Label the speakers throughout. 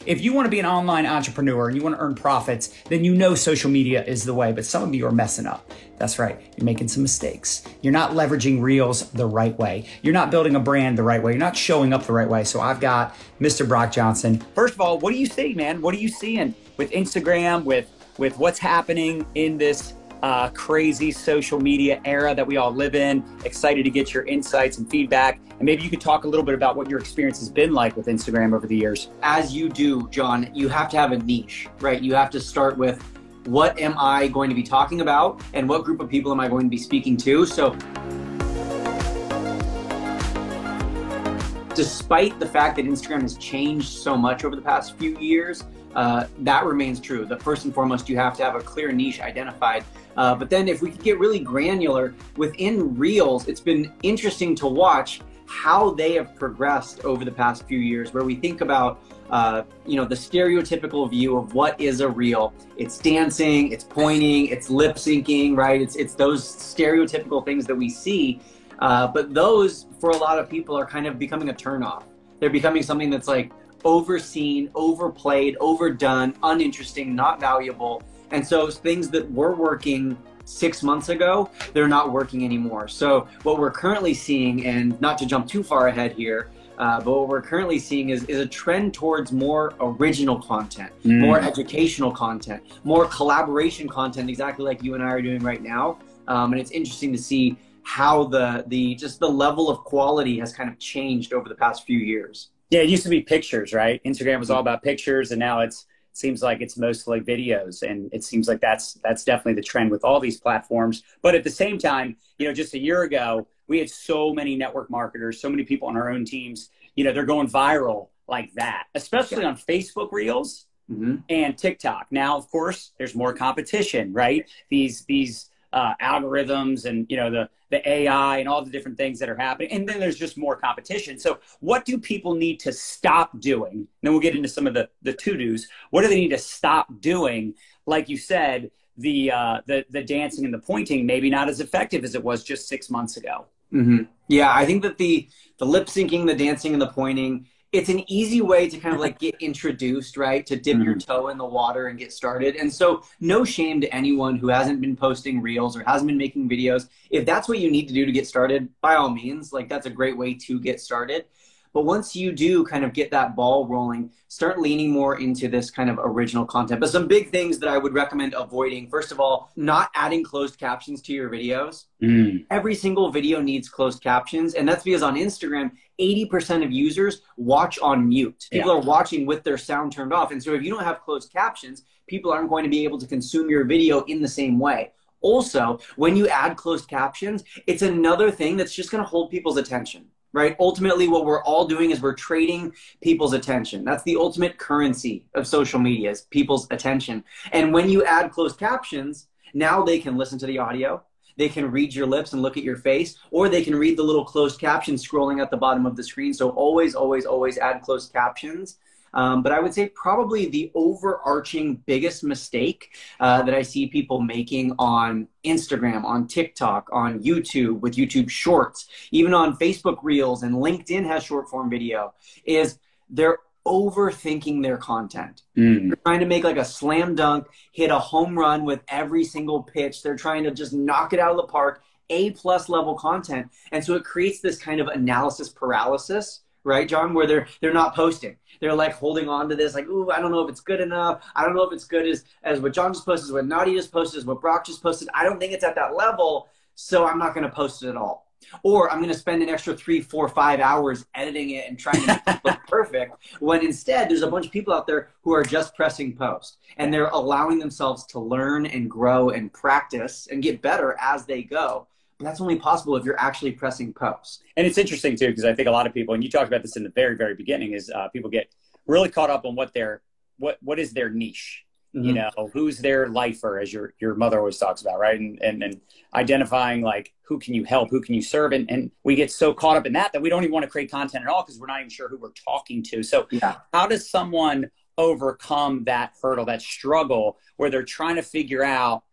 Speaker 1: If you want to be an online entrepreneur and you want to earn profits, then you know social media is the way, but some of you are messing up. That's right. You're making some mistakes. You're not leveraging Reels the right way. You're not building a brand the right way. You're not showing up the right way. So I've got Mr. Brock Johnson. First of all, what do you see, man? What are you seeing with Instagram, with what's happening in this crazy social media era that we all live in? Excited to get your insights and feedback. And maybe you could talk a little bit about what your experience has been like with Instagram over the years.
Speaker 2: As you do, John, you have to have a niche, right? You have to start with, what am I going to be talking about and what group of people am I going to be speaking to? So despite the fact that Instagram has changed so much over the past few years, that remains true. That first and foremost, you have to have a clear niche identified. But then if we could get really granular within Reels, it's been interesting to watch how they have progressed over the past few years, where we think about the stereotypical view of what is a reel. It's dancing, it's pointing, it's lip syncing, right? It's those stereotypical things that we see. But those, for a lot of people, are kind of becoming a turnoff. They're becoming something that's like overseen, overplayed, overdone, uninteresting, not valuable. And so things that were working 6 months ago, they're not working anymore. So what we're currently seeing, and not to jump too far ahead here, but what we're currently seeing is a trend towards more original content, more educational content, more collaboration content, exactly like you and I are doing right now. And it's interesting to see how just the level of quality has kind of changed over the past few years.
Speaker 1: Yeah, it used to be pictures, right? Instagram was all about pictures, and now it seems like it's mostly videos. And it seems like that's definitely the trend with all these platforms. But at the same time, just a year ago, we had so many network marketers, so many people on our own teams, they're going viral like that, especially on Facebook Reels and TikTok. Now, of course, there's more competition, right? These algorithms and, the AI and all the different things that are happening. And then there's just more competition. So what do people need to stop doing? And then we'll get into some of the to-dos. What do they need to stop doing? Like you said, the dancing and the pointing, maybe not as effective as it was just 6 months ago.
Speaker 2: Yeah, I think that the lip syncing, the dancing, and the pointing, it's an easy way to kind of like get introduced, right? To dip your toe in the water and get started. And so no shame to anyone who hasn't been posting Reels or hasn't been making videos. If that's what you need to do to get started, by all means, like that's a great way to get started. But once you do kind of get that ball rolling, start leaning more into this kind of original content. But some big things that I would recommend avoiding, first of all, not adding closed captions to your videos. Every single video needs closed captions. And that's because on Instagram, 80% of users watch on mute. People are watching with their sound turned off. And so if you don't have closed captions, people aren't going to be able to consume your video in the same way. Also, when you add closed captions, it's another thing that's just going to hold people's attention. Right? Ultimately, what we're all doing is we're trading people's attention. That's the ultimate currency of social media, is people's attention. And when you add closed captions, now they can listen to the audio, they can read your lips and look at your face, or they can read the little closed captions scrolling at the bottom of the screen. So always, always, always add closed captions. But I would say probably the overarching biggest mistake that I see people making on Instagram, on TikTok, on YouTube, with YouTube Shorts, even on Facebook Reels, and LinkedIn has short form video, is they're overthinking their content. They're trying to make like a slam dunk, hit a home run with every single pitch. They're trying to just knock it out of the park, A+ level content. And so it creates this kind of analysis paralysis, right, John, where they're not posting. They're like holding on to this, like, ooh, I don't know if it's good enough. I don't know if it's good as what John just posted, as what Nadya just posted, as what Brock just posted. I don't think it's at that level, so I'm not going to post it at all. Or I'm going to spend an extra 3, 4, 5 hours editing it and trying to make it look perfect, when instead there's a bunch of people out there who are just pressing post, and they're allowing themselves to learn and grow and practice and get better as they go. But that's only possible if you're actually pressing post.
Speaker 1: And it's interesting too, because I think a lot of people, and you talked about this in the very, very beginning, is people get really caught up on what is their niche. Who's their lifer, as your mother always talks about, right? And identifying like, who can you help, who can you serve? And we get so caught up in that we don't even want to create content at all, because we're not even sure who we're talking to. So how does someone overcome that hurdle, that struggle, where they're trying to figure out,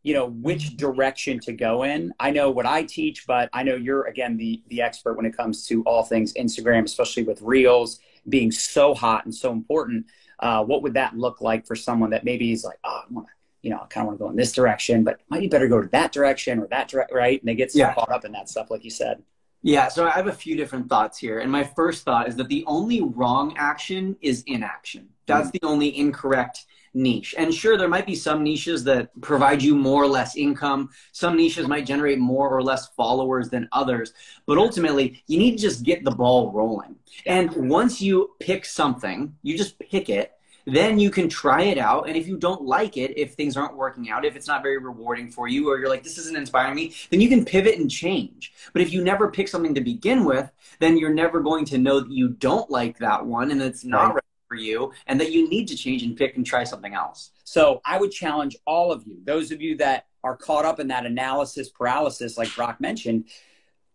Speaker 1: which direction to go in? I know what I teach, but I know you're, again, the expert when it comes to all things Instagram, especially with Reels being so hot and so important. what would that look like for someone that maybe is like, oh, I want to, I kind of want to go in this direction, but might be better go to that direction or that direction, right? And they get so caught up in that stuff, like you said.
Speaker 2: Yeah, so I have a few different thoughts here. And my first thought is that the only wrong action is inaction. That's the only incorrect niche. And sure, there might be some niches that provide you more or less income. Some niches might generate more or less followers than others. But ultimately, you need to just get the ball rolling. And once you pick something, you just pick it. Then you can try it out. And if you don't like it, if things aren't working out, if it's not very rewarding for you, or you're like, this isn't inspiring me, then you can pivot and change. But if you never pick something to begin with, then you're never going to know that you don't like that one and it's not right for you and that you need to change and pick and try something else.
Speaker 1: So I would challenge all of you, those of you that are caught up in that analysis paralysis, like Brock mentioned,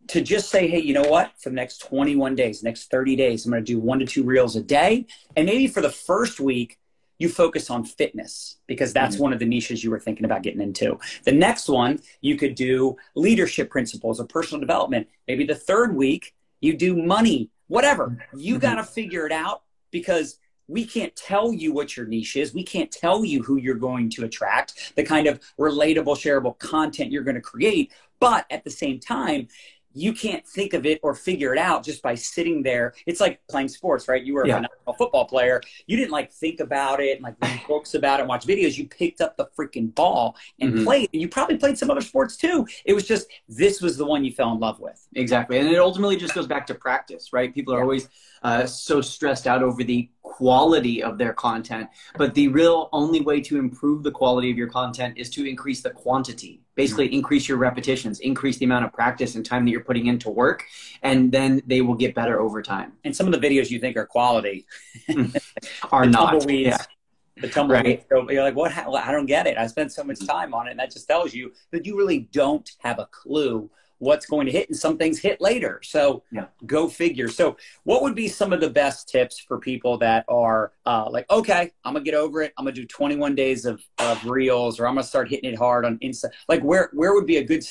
Speaker 1: to just say, hey, you know what? For the next 21 days, next 30 days, I'm going to do 1 to 2 reels a day. And maybe for the first week, you focus on fitness because that's one of the niches you were thinking about getting into. The next one, you could do leadership principles or personal development. Maybe the third week, you do money, whatever. You got to figure it out because we can't tell you what your niche is. We can't tell you who you're going to attract, the kind of relatable, shareable content you're going to create. But at the same time, you can't think of it or figure it out just by sitting there. It's like playing sports, right? You were a phenomenal football player. You didn't like think about it and like read books about it and watch videos. You picked up the freaking ball and played. And you probably played some other sports too. It was just, this was the one you fell in love with.
Speaker 2: Exactly. And it ultimately just goes back to practice, right? People are always so stressed out over the quality of their content, but the real only way to improve the quality of your content is to increase the quantity. Basically increase your repetitions, increase the amount of practice and time that you're putting into work, and then they will get better over time.
Speaker 1: And some of the videos you think are quality
Speaker 2: are not.
Speaker 1: Tumbleweeds, the tumbleweeds. Right. You're like, what? I don't get it. I spent so much time on it. And that just tells you that you really don't have a clue what's going to hit, and some things hit later. So go figure. So what would be some of the best tips for people that are like, okay, I'm gonna get over it. I'm gonna do 21 days of reels, or I'm gonna start hitting it hard on Insta. Like where would be a good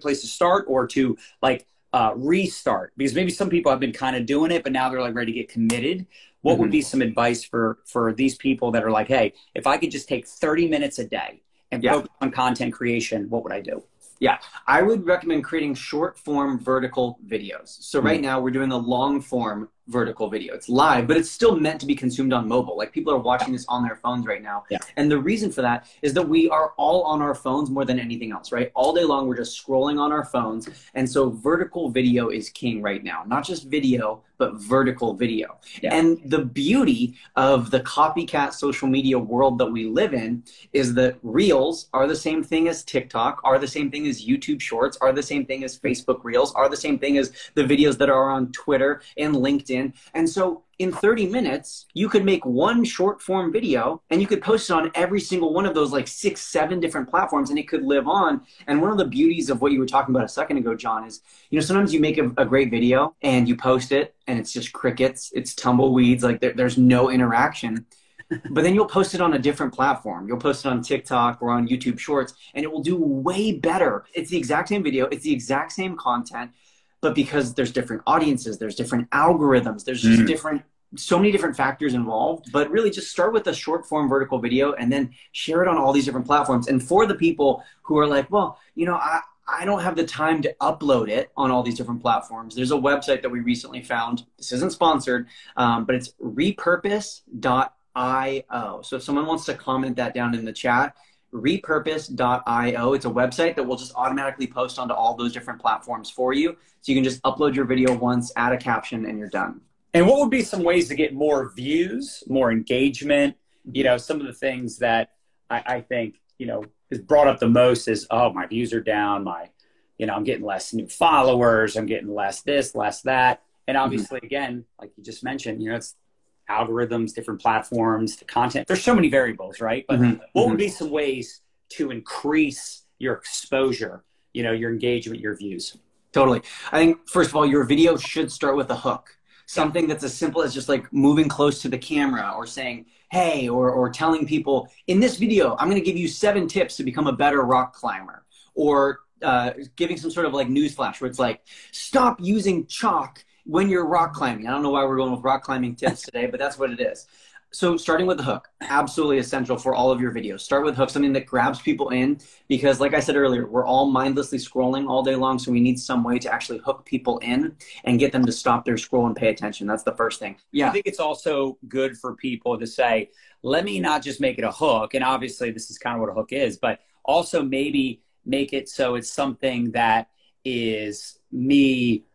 Speaker 1: place to start, or to like restart? Because maybe some people have been kind of doing it, but now they're like ready to get committed. What would be some advice for these people that are like, hey, if I could just take 30 minutes a day and focus on content creation, what would I do?
Speaker 2: Yeah, I would recommend creating short form vertical videos. So right now we're doing a long form vertical video. It's live, but it's still meant to be consumed on mobile. Like people are watching this on their phones right now. And the reason for that is that we are all on our phones more than anything else, right? All day long, we're just scrolling on our phones. And so vertical video is king right now, not just video, but vertical video. And the beauty of the copycat social media world that we live in is that reels are the same thing as TikTok, are the same thing as YouTube Shorts, are the same thing as Facebook Reels, are the same thing as the videos that are on Twitter and LinkedIn. And so in 30 minutes, you could make one short form video and you could post it on every single one of those like 6, 7 different platforms, and it could live on. And one of the beauties of what you were talking about a second ago, John, is, sometimes you make a great video and you post it and it's just crickets, it's tumbleweeds, like there's no interaction. But then you'll post it on a different platform. You'll post it on TikTok or on YouTube Shorts, and it will do way better. It's the exact same video. It's the exact same content. But because there's different audiences, there's different algorithms, there's just so many different factors involved. But really just start with a short form vertical video and then share it on all these different platforms. And for the people who are like, well, I don't have the time to upload it on all these different platforms, there's a website that we recently found. This isn't sponsored, but it's repurpose.io. So if someone wants to comment that down in the chat, repurpose.io. It's a website that will just automatically post onto all those different platforms for you. So you can just upload your video once, add a caption, and you're done.
Speaker 1: And what would be some ways to get more views, more engagement? Some of the things that I think, is brought up the most is, oh, my views are down. I'm getting less new followers. I'm getting less this, less that. And obviously, again, like you just mentioned, it's algorithms, different platforms, the content. There's so many variables, right? But what would be some ways to increase your exposure, your engagement, your views?
Speaker 2: Totally. I think, first of all, your video should start with a hook. Something that's as simple as just like moving close to the camera or saying, hey, or telling people, in this video, I'm going to give you 7 tips to become a better rock climber. Or giving some sort of like news flash where it's like, stop using chalk when you're rock climbing. I don't know why we're going with rock climbing tips today, but that's what it is. So starting with the hook, absolutely essential for all of your videos. Start with hook, something that grabs people in, because like I said earlier, we're all mindlessly scrolling all day long. So we need some way to actually hook people in and get them to stop their scroll and pay attention. That's the first thing. Yeah.
Speaker 1: I think it's also good for people to say, let me not just make it a hook. And obviously this is kind of what a hook is, but also maybe make it so it's something that is me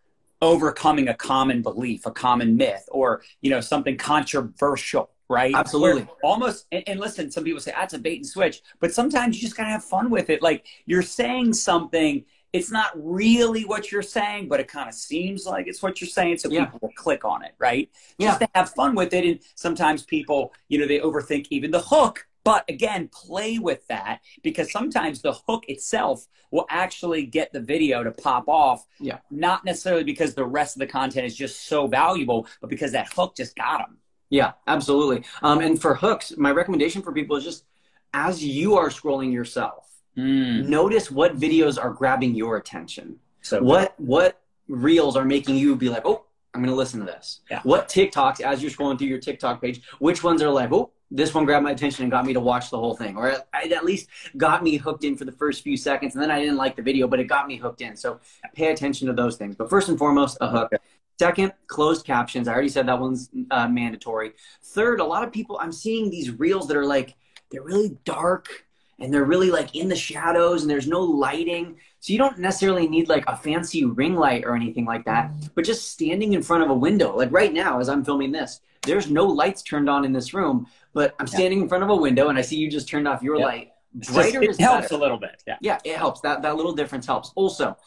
Speaker 1: overcoming a common belief, a common myth, or, you know, something controversial. Right?
Speaker 2: Absolutely.
Speaker 1: Where almost, and listen, some people say that's a bait and switch, but sometimes you just gotta have fun with it. Like you're saying something, it's not really what you're saying, but it kind of seems like it's what you're saying. So people will click on it, right? Just to have fun with it. And sometimes people, you know, they overthink even the hook, but again, play with that, because sometimes the hook itself will actually get the video to pop off.
Speaker 2: Yeah.
Speaker 1: Not necessarily because the rest of the content is just so valuable, but because that hook just got them.
Speaker 2: Yeah, absolutely. And for hooks, my recommendation for people is just, as you are scrolling yourself, notice what videos are grabbing your attention. So what reels are making you be like, oh, I'm going to listen to this. Yeah. What TikToks, as you're scrolling through your TikTok page, which ones are like, oh, this one grabbed my attention and got me to watch the whole thing. Or it at least got me hooked in for the first few seconds, and then I didn't like the video, but it got me hooked in. So pay attention to those things. But first and foremost, a hook. Second, closed captions. I already said that one's mandatory. Third, a lot of people, I'm seeing these reels that are like, they're really dark and they're really like in the shadows and there's no lighting. So you don't necessarily need like a fancy ring light or anything like that, but just standing in front of a window. Like right now, as I'm filming this, there's no lights turned on in this room, but I'm standing in front of a window and I see you just turned off your light. Brighter
Speaker 1: it helps a little bit.
Speaker 2: Yeah, it helps. That little difference helps. Also,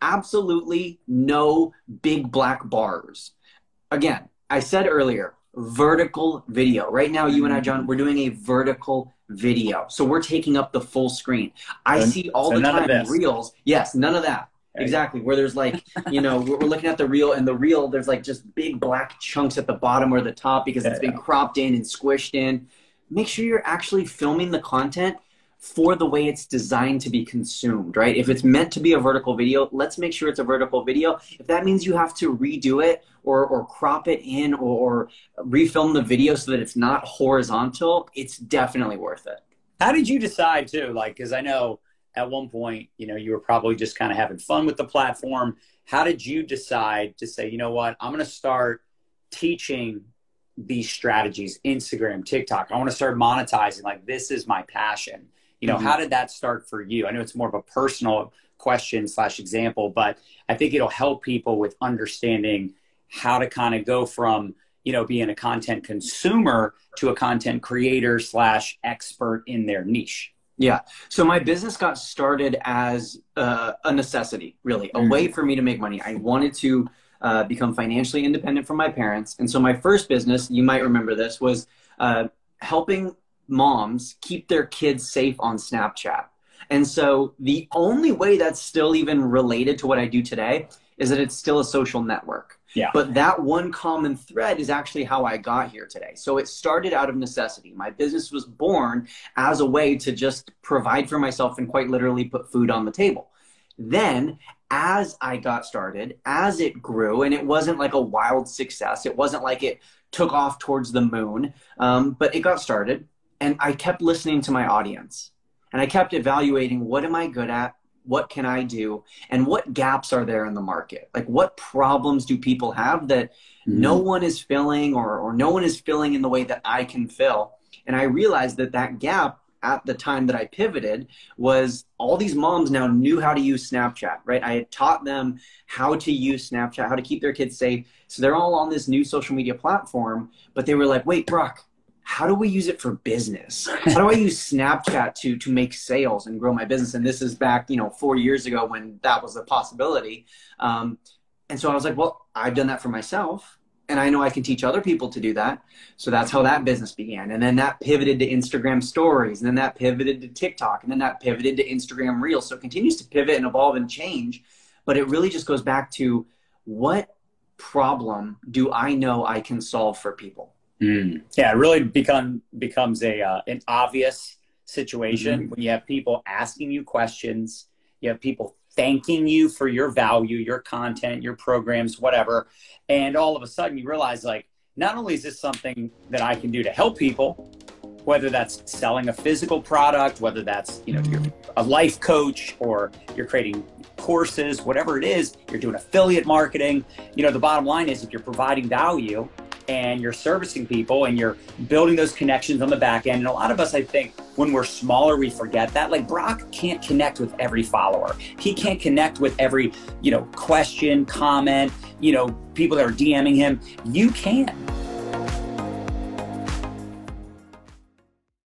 Speaker 2: absolutely no big black bars. Again, I said earlier, vertical video. Right now, you and I, John, we're doing a vertical video. So we're taking up the full screen. I see all the time reels. Yes, none of that. Exactly. Where there's like, you know, we're looking at the reel, and the reel, there's like just big black chunks at the bottom or the top because it's been cropped in and squished in. Make sure you're actually filming the content for the way it's designed to be consumed, right? If it's meant to be a vertical video, let's make sure it's a vertical video. If that means you have to redo it or crop it in or refilm the video so that it's not horizontal, it's definitely worth it.
Speaker 1: How did you decide too? Like, because I know at one point, you know, you were probably just kind of having fun with the platform. How did you decide to say, you know what, I'm going to start teaching these strategies, Instagram, TikTok. I want to start monetizing. Like, this is my passion. You know, how did that start for you? I know it's more of a personal question / example, but I think it'll help people with understanding how to kind of go from, you know, being a content consumer to a content creator / expert in their niche.
Speaker 2: Yeah. So my business got started as a necessity, really, a way for me to make money. I wanted to become financially independent from my parents. And so my first business, you might remember this, was helping moms keep their kids safe on Snapchat. And so the only way that's still even related to what I do today is that it's still a social network. Yeah. But that one common thread is actually how I got here today. So it started out of necessity. My business was born as a way to just provide for myself and quite literally put food on the table. Then as I got started, as it grew, and it wasn't like a wild success, it wasn't like it took off towards the moon, but it got started. And I kept listening to my audience, and I kept evaluating, what am I good at? What can I do? And what gaps are there in the market? Like, what problems do people have that no one is filling or no one is filling in the way that I can fill? And I realized that that gap at the time that I pivoted was all these moms now knew how to use Snapchat, right? I had taught them how to use Snapchat, how to keep their kids safe. So they're all on this new social media platform, but they were like, wait, Brock, how do we use it for business? How do I use Snapchat to make sales and grow my business? And this is back, 4 years ago when that was a possibility. And so I was like, well, I've done that for myself, and I know I can teach other people to do that. So that's how that business began. And then that pivoted to Instagram stories, and then that pivoted to TikTok, and then that pivoted to Instagram Reels. So it continues to pivot and evolve and change, but it really just goes back to, what problem do I know I can solve for people?
Speaker 1: Yeah, it really becomes an obvious situation when you have people asking you questions, you have people thanking you for your value, your content, your programs, whatever. And all of a sudden you realize, like, not only is this something that I can do to help people, whether that's selling a physical product, whether that's, you know, you're a life coach or you're creating courses, whatever it is, you're doing affiliate marketing. You know, the bottom line is if you're providing value and you're servicing people and you're building those connections on the back end. And a lot of us, I think, when we're smaller, we forget that. Like Brock can't connect with every follower. He can't connect with every, you know, question, comment, you know, people that are DMing him. You can.